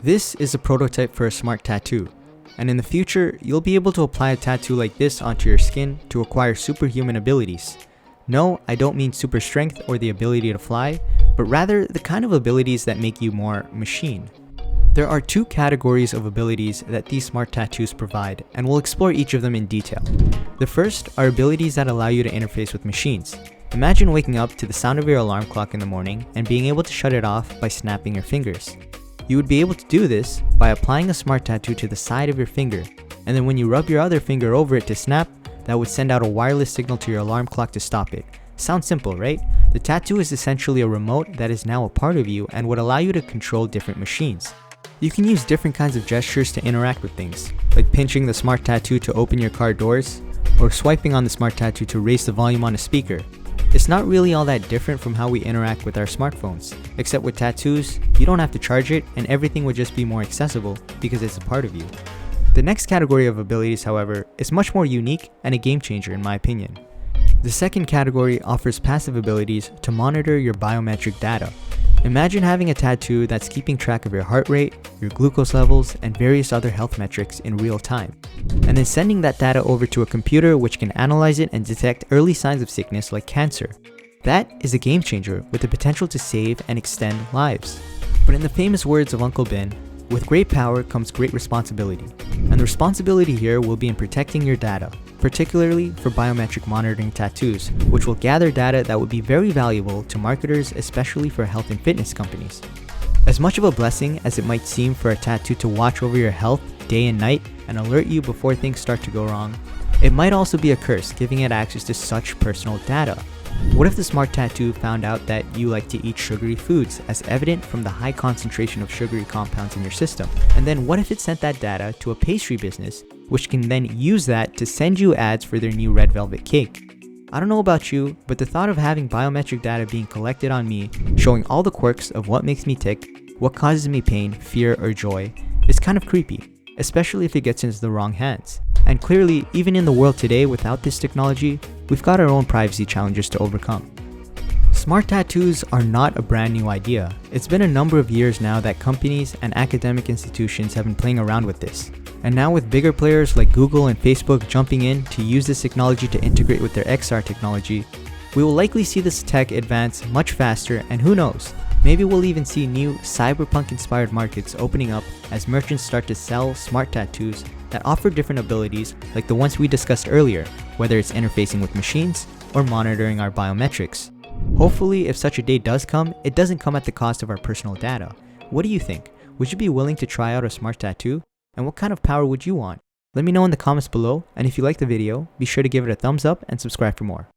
This is a prototype for a smart tattoo, and in the future, you'll be able to apply a tattoo like this onto your skin to acquire superhuman abilities. No, I don't mean super strength or the ability to fly, but rather the kind of abilities that make you more machine. There are two categories of abilities that these smart tattoos provide, and we'll explore each of them in detail. The first are abilities that allow you to interface with machines. Imagine waking up to the sound of your alarm clock in the morning and being able to shut it off by snapping your fingers. You would be able to do this by applying a smart tattoo to the side of your finger, and then when you rub your other finger over it to snap, that would send out a wireless signal to your alarm clock to stop it. Sounds simple, right? The tattoo is essentially a remote that is now a part of you and would allow you to control different machines. You can use different kinds of gestures to interact with things, like pinching the smart tattoo to open your car doors, or swiping on the smart tattoo to raise the volume on a speaker. It's not really all that different from how we interact with our smartphones, except with tattoos, you don't have to charge it and everything would just be more accessible because it's a part of you. The next category of abilities, however, is much more unique and a game changer in my opinion. The second category offers passive abilities to monitor your biometric data. Imagine having a tattoo that's keeping track of your heart rate, your glucose levels, and various other health metrics in real time, and then sending that data over to a computer which can analyze it and detect early signs of sickness like cancer. That is a game changer with the potential to save and extend lives. But in the famous words of Uncle Ben, with great power comes great responsibility, and the responsibility here will be in protecting your data, particularly for biometric monitoring tattoos, which will gather data that would be very valuable to marketers, especially for health and fitness companies. As much of a blessing as it might seem for a tattoo to watch over your health day and night and alert you before things start to go wrong, it might also be a curse giving it access to such personal data. What if the smart tattoo found out that you like to eat sugary foods, as evident from the high concentration of sugary compounds in your system? And then what if it sent that data to a pastry business, which can then use that to send you ads for their new red velvet cake? I don't know about you, but the thought of having biometric data being collected on me, showing all the quirks of what makes me tick, what causes me pain, fear, or joy, is kind of creepy, especially if it gets into the wrong hands. And clearly, even in the world today without this technology, we've got our own privacy challenges to overcome. Smart tattoos are not a brand new idea. It's been a number of years now that companies and academic institutions have been playing around with this. And now with bigger players like Google and Facebook jumping in to use this technology to integrate with their XR technology, we will likely see this tech advance much faster, and who knows, maybe we'll even see new cyberpunk-inspired markets opening up as merchants start to sell smart tattoos that offer different abilities like the ones we discussed earlier, whether it's interfacing with machines or monitoring our biometrics. Hopefully, if such a day does come, it doesn't come at the cost of our personal data. What do you think? Would you be willing to try out a smart tattoo? And what kind of power would you want? Let me know in the comments below, and if you liked the video, be sure to give it a thumbs up and subscribe for more.